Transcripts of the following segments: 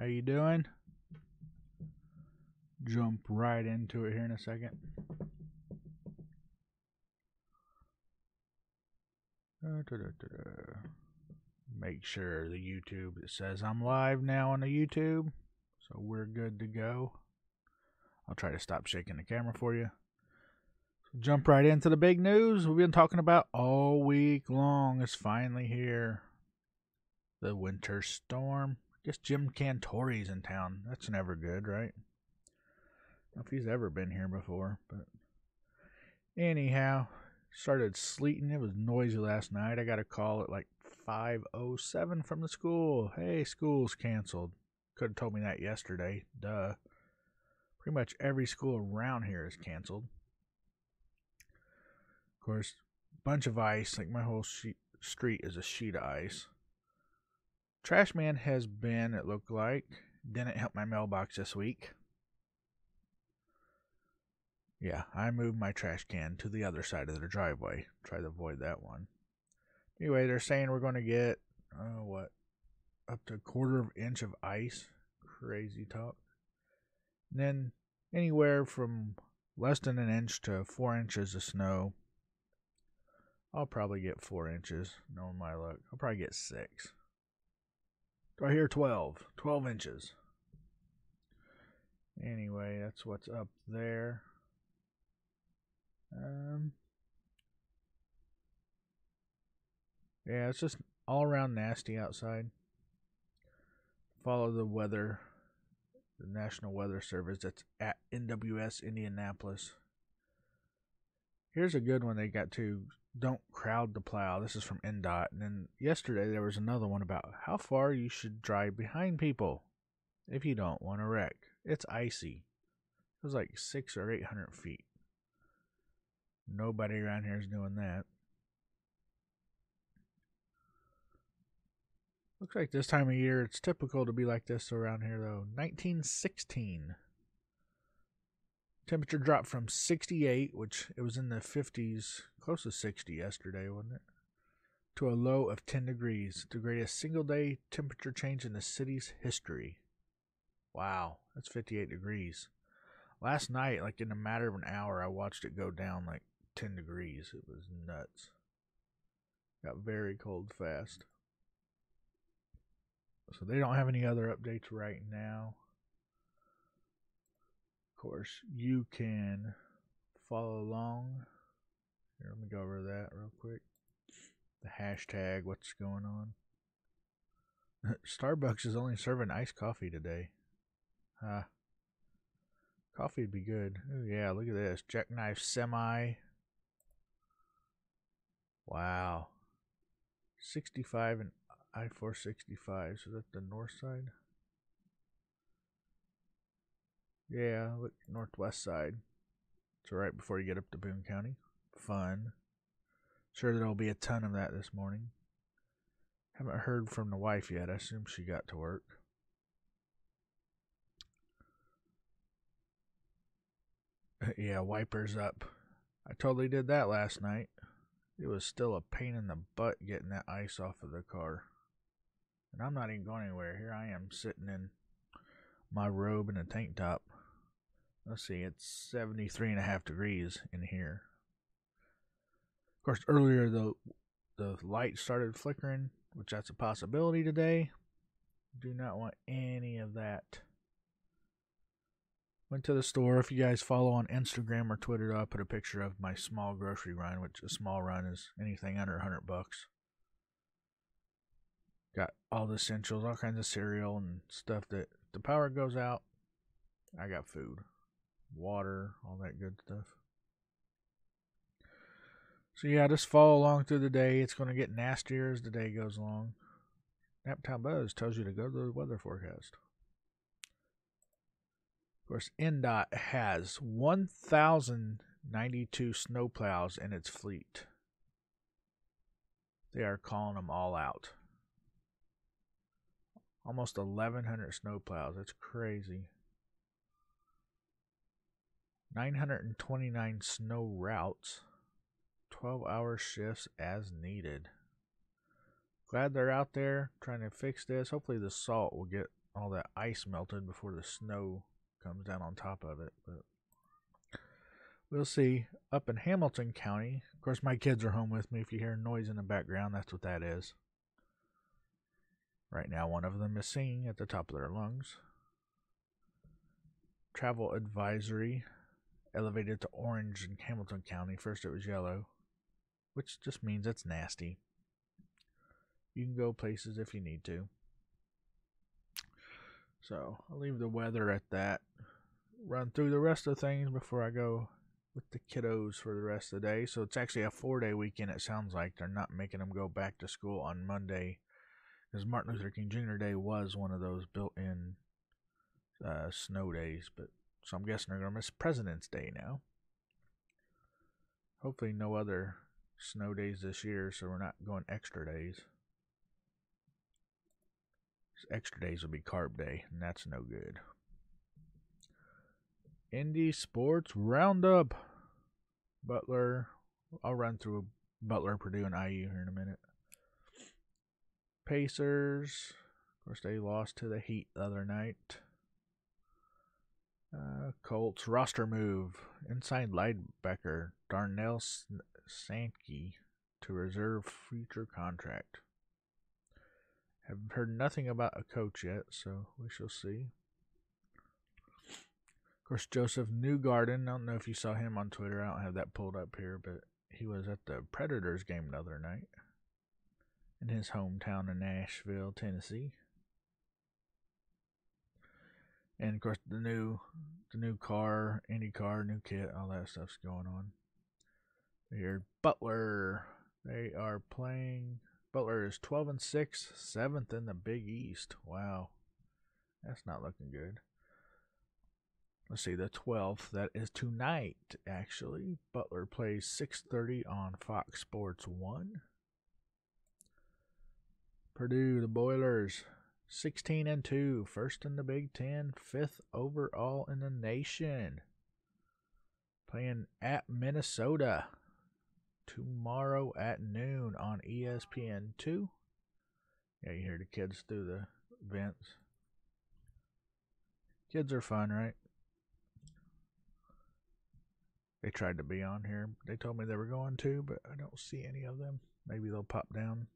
How you doing? Jump right into it here in a second. Make sure the YouTube, it says I'm live now on the YouTube, so we're good to go. I'll try to stop shaking the camera for you. So jump right into the big news we've been talking about all week long. It's finally here. The winter storm. I guess Jim Cantori's in town. That's never good, right? I don't know if he's ever been here before, but anyhow, started sleeting. It was noisy last night. I got a call at like 5:07 from the school. Hey, school's canceled. Could have told me that yesterday. Duh. Pretty much every school around here is canceled. Of course, bunch of ice. Like my whole street is a sheet of ice. Trash man has been, it looked like. Didn't help my mailbox this week. Yeah, I moved my trash can to the other side of the driveway. Try to avoid that one. Anyway, they're saying we're going to get, up to a quarter of an inch of ice. Crazy talk. And then anywhere from less than an inch to 4 inches of snow. I'll probably get 4 inches, knowing my luck. I'll probably get 6. Do I hear 12? 12 inches. Anyway, that's what's up there. Yeah, it's just all around nasty outside. Follow the weather, the National Weather Service. That's at NWS Indianapolis. Here's a good one they got too. Don't crowd the plow. This is from NDOT. And then yesterday there was another one about how far you should drive behind people if you don't want to wreck. It's icy. It was like 600 or 800 feet. Nobody around here is doing that. Looks like this time of year it's typical to be like this around here though. 1916. Temperature dropped from 68, which it was in the 50s, close to 60 yesterday, wasn't it? To a low of 10 degrees, the greatest single day temperature change in the city's history. Wow, that's 58 degrees. Last night, like in a matter of an hour, I watched it go down like 10 degrees. It was nuts. Got very cold fast. So they don't have any other updates right now. Of course, you can follow along. Here, let me go over that real quick. The hashtag, what's going on. Starbucks is only serving iced coffee today. Coffee would be good. Oh yeah, look at this. Jackknife Semi. Wow. 65 and I-465. So that's the north side? Yeah, look, northwest side. So right before you get up to Boone County. Fun. Sure there'll be a ton of that this morning. Haven't heard from the wife yet. I assume she got to work. Yeah, wipers up. I totally did that last night. It was still a pain in the butt getting that ice off of the car. And I'm not even going anywhere. Here I am sitting in my robe and a tank top. Let's see, it's 73.5 degrees in here. Of course, earlier the light started flickering, which that's a possibility today. Do not want any of that. Went to the store. If you guys follow on Instagram or Twitter, I'll put a picture of my small grocery run, which a small run is anything under $100. Got all the essentials, all kinds of cereal and stuff that if the power goes out, I got food, water, all that good stuff. So yeah, just follow along through the day. It's going to get nastier as the day goes along. Naptown Buzz tells you to go to the weather forecast. Of course, NDOT has 1,092 snowplows in its fleet. They are calling them all out. Almost 1,100 snowplows. That's crazy. 929 snow routes. 12-hour shifts as needed. Glad they're out there trying to fix this. Hopefully the salt will get all that ice melted before the snow comes down on top of it. But we'll see. Up in Hamilton County, of course, my kids are home with me. If you hear noise in the background, that's what that is. Right now, one of them is singing at the top of their lungs. Travel advisory elevated to orange in Hamilton County. First it was yellow, which just means it's nasty. You can go places if you need to. So I'll leave the weather at that. Run through the rest of the things before I go with the kiddos for the rest of the day. So it's actually a 4-day weekend. It sounds like they're not making them go back to school on Monday, because Martin Luther King Jr. Day was one of those built-in snow days. But so I'm guessing they're going to miss President's Day now. Hopefully no other snow days this year, so we're not going extra days. Extra days will be carb day, and that's no good. Indy Sports Roundup. Butler. I'll run through Butler, Purdue, and IU here in a minute. Pacers. Of course, they lost to the Heat the other night. Colts roster move. Inside linebacker Darnell Sankey to reserve future contract. Have heard nothing about a coach yet, so we shall see. Of course, Joseph Newgarden. I don't know if you saw him on Twitter. I don't have that pulled up here, but he was at the Predators game the other night in his hometown of Nashville, Tennessee. And of course, the new car, IndyCar, new kit, all that stuff's going on. Here, Butler. They are playing. Butler is 12-6, 7th in the Big East. Wow, that's not looking good. Let's see, the 12th. That is tonight, actually. Butler plays 6:30 on Fox Sports 1. Purdue, the Boilers. 16-2, first in the Big Ten, 5th overall in the nation. Playing at Minnesota tomorrow at noon on ESPN2. Yeah, you hear the kids through the vents. Kids are fun, right? They tried to be on here. They told me they were going to, but I don't see any of them. Maybe they'll pop down.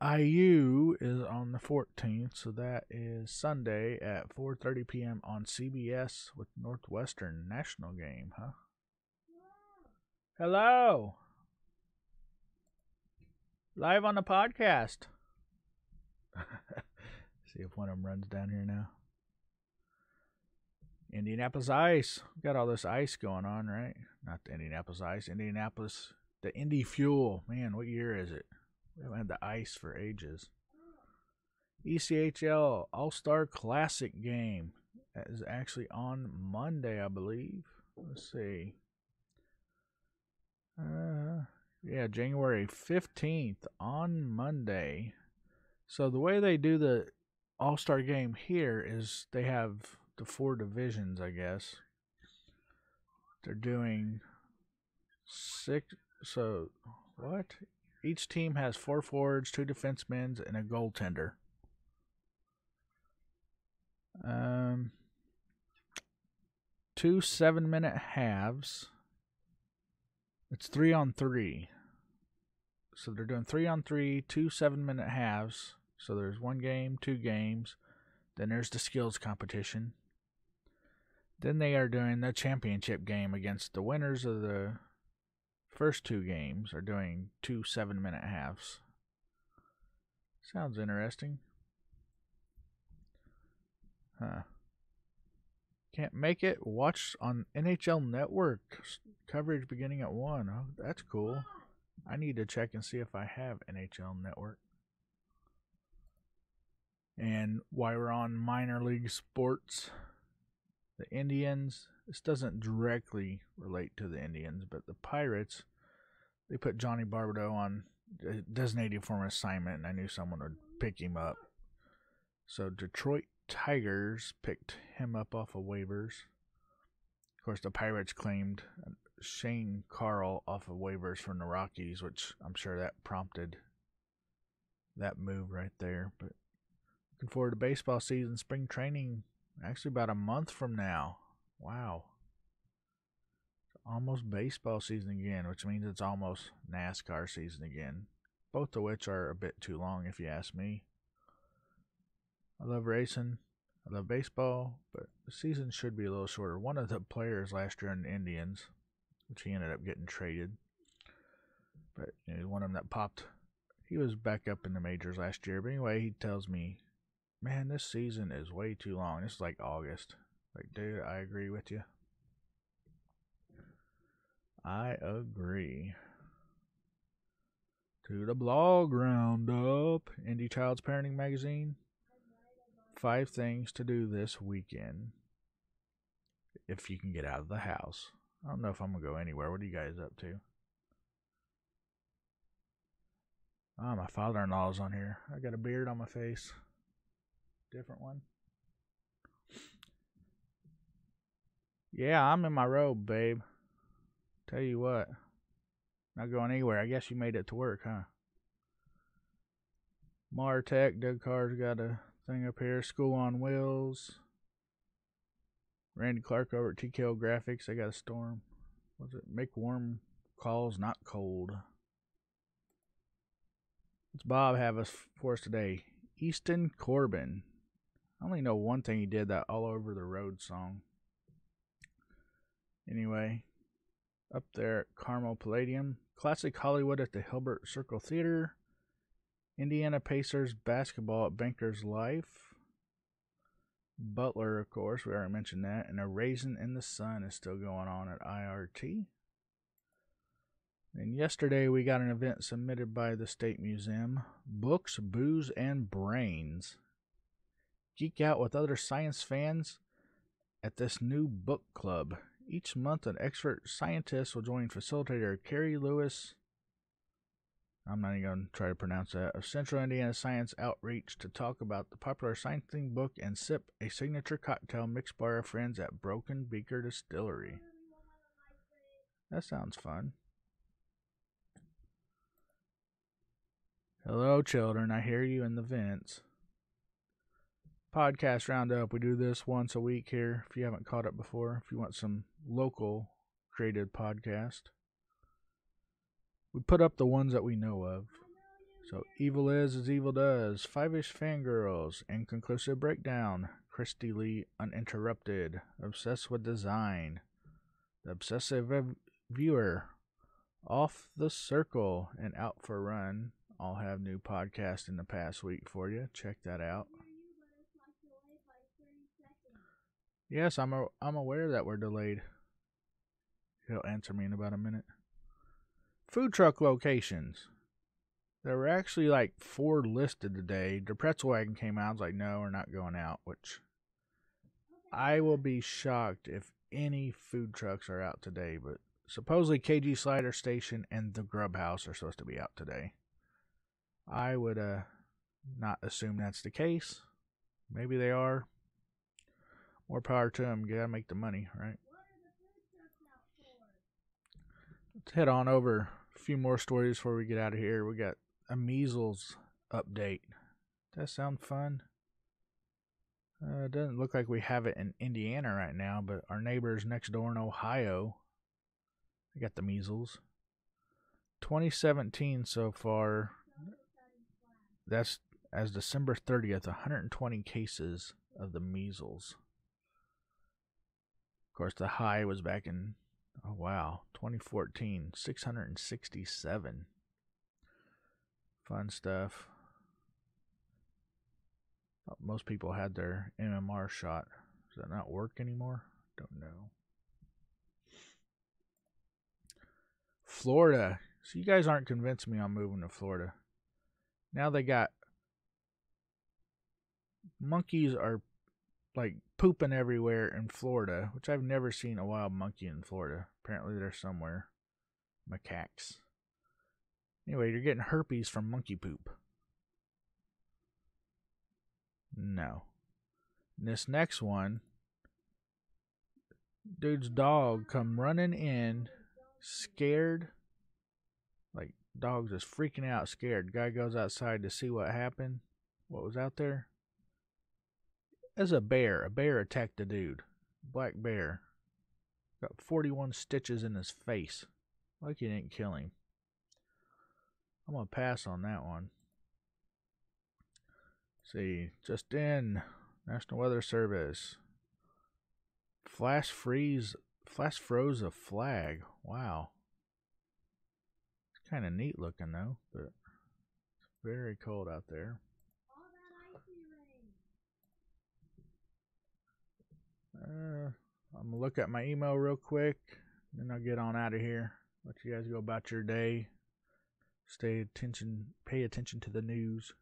IU is on the 14th, so that is Sunday at 4:30 p.m. on CBS with Northwestern national game, huh? Hello! Live on the podcast. See if one of them runs down here now. Indianapolis Ice. Got all this ice going on, right? Not the Indianapolis Ice. Indianapolis, the Indy Fuel. Man, what year is it? We haven't had the ice for ages. ECHL All-Star Classic game. That is actually on Monday, I believe. Let's see. Yeah, January 15th on Monday. So the way they do the All-Star game here is they have the 4 divisions, I guess. They're doing 6. So, what? Each team has 4 forwards, 2 defensemen, and a goaltender. 2 7-minute halves. It's 3-on-3. So they're doing 3-on-3, 2 7-minute halves. So there's 1 game, 2 games. Then there's the skills competition. Then they are doing the championship game against the winners of the first 2 games are doing 2 7-minute halves. Sounds interesting. Huh. Can't make it? Watch on NHL Network. Coverage beginning at 1. Oh, that's cool. I need to check and see if I have NHL Network. And while we're on minor league sports, the Indians, this doesn't directly relate to the Indians, but the Pirates, they put Johnny Barbadeau on designated for an assignment, and I knew someone would pick him up. So Detroit Tigers picked him up off of waivers. Of course, the Pirates claimed Shane Carl off of waivers from the Rockies, which I'm sure that prompted that move right there. But Looking forward to baseball season, spring training, actually about a month from now. Wow. Almost baseball season again, which means it's almost NASCAR season again. Both of which are a bit too long if you ask me. I love racing. I love baseball, but the season should be a little shorter. One of the players last year in the Indians, which he ended up getting traded, but one of them that popped, he was back up in the majors last year. But anyway, he tells me, man, this season is way too long. This is like August. Like, dude, I agree with you. I agree. To the blog roundup, Indie Child's Parenting Magazine. 5 things to do this weekend if you can get out of the house. I don't know if I'm going to go anywhere. What are you guys up to? Oh, my father-in-law's on here. I got a beard on my face. Different one. Yeah, I'm in my robe, babe. Tell you what. Not going anywhere. I guess you made it to work, huh? Martech, Doug Carr's got a thing up here. School on Wheels. Randy Clark over at TKO Graphics. They got a storm. What's it? Make warm calls, not cold. What's Bob have us for us today? Easton Corbin. I only know one thing he did, that All Over the Road song. Anyway, up there at Carmel Palladium. Classic Hollywood at the Hilbert Circle Theater. Indiana Pacers basketball at Bankers Life. Butler, of course, we already mentioned that. And A Raisin in the Sun is still going on at IRT. And yesterday we got an event submitted by the State Museum. Books, Booze, and Brains. Geek out with other science fans at this new book club. Each month an expert scientist will join facilitator Carrie Lewis, I'm not even going to try to pronounce that, of Central Indiana Science Outreach to talk about the popular science-themed book and sip a signature cocktail mixed by our friends at Broken Beaker Distillery. That sounds fun. Hello, children. I hear you in the vents. Podcast Roundup. We do this once a week here, if you haven't caught it before, if you want some local created podcast. We put up the ones that we know of. So, Evil Is As Evil Does, Five-ish Fangirls, Inconclusive Breakdown, Christy Lee Uninterrupted, Obsessed with Design, The Obsessive Viewer, Off the Circle, and Out for a Run all have new podcasts in the past week for you. Check that out. Yes, I'm aware that we're delayed. He'll answer me in about a minute. Food truck locations. There were actually like 4 listed today. The pretzel wagon came out. I was like, no, we're not going out, which I will be shocked if any food trucks are out today. But supposedly KG Slider Station and the Grub House are supposed to be out today. I would not assume that's the case. Maybe they are. More power to them. You gotta make the money, right? Let's head on over a few more stories before we get out of here. We got a measles update. Does that sound fun? It doesn't look like we have it in Indiana right now, but our neighbors next door in Ohio, they got the measles. 2017 so far. That's as December 30th, 120 cases of the measles. Of course, the high was back in, 2014, 667. Fun stuff. Most people had their MMR shot. Does that not work anymore? Don't know. Florida. So you guys aren't convincing me on moving to Florida. Now they got monkeys are like pooping everywhere in Florida, which I've never seen a wild monkey in Florida. Apparently they're somewhere. Macaques. Anyway, you're getting herpes from monkey poop. No. And this next one, dude's dog come running in, scared. Like, dog's just freaking out, scared. Guy goes outside to see what happened, what was out there. as a bear. A bear attacked a dude. Black bear. Got 41 stitches in his face. Like he didn't kill him. I'm going to pass on that one. See, just in. National Weather Service. Flash froze a flag. Wow. It's kind of neat looking though, but it's very cold out there. I'm gonna look at my email real quick, then I'll get on out of here. Let you guys go about your day. Pay attention to the news.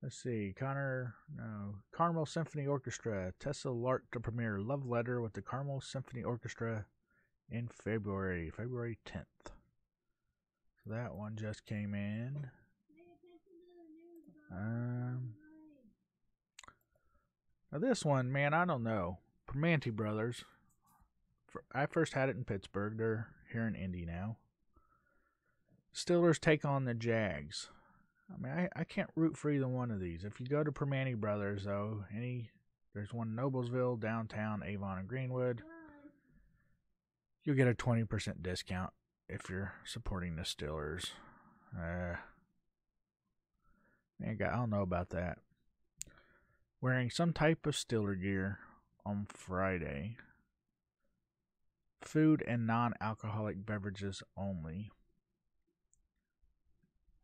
Let's see, Carmel Symphony Orchestra. Tessa Lark to premiere Love Letter with the Carmel Symphony Orchestra in February 10th. So that one just came in. Now this one, man, I don't know. Primanti Brothers. I first had it in Pittsburgh. They're here in Indy now. Steelers take on the Jags. I mean, I can't root for either one of these. If you go to Primanti Brothers, though, there's one in Noblesville, downtown, Avon, and Greenwood. You'll get a 20% discount if you're supporting the Steelers. Man, I don't know about that. Wearing some type of Steeler gear on Friday. Food and non-alcoholic beverages only.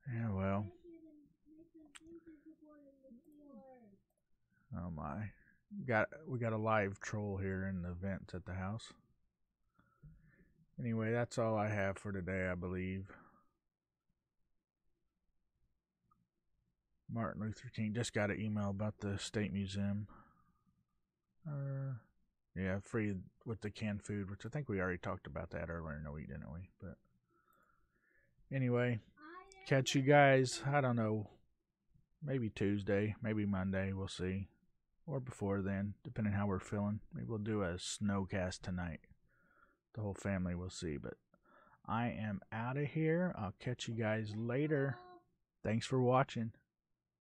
Yeah, well. Oh my. We got a live troll here in the vents at the house. Anyway, that's all I have for today, I believe. Martin Luther King just got an email about the State Museum. Yeah, free with the canned food, which I think we already talked about that earlier in the week, didn't we? But anyway, catch you guys, I don't know, maybe Tuesday, maybe Monday, we'll see. Or before then, depending how we're feeling. Maybe we'll do a snowcast tonight. The whole family will see, but I am out of here. I'll catch you guys later. Thanks for watching.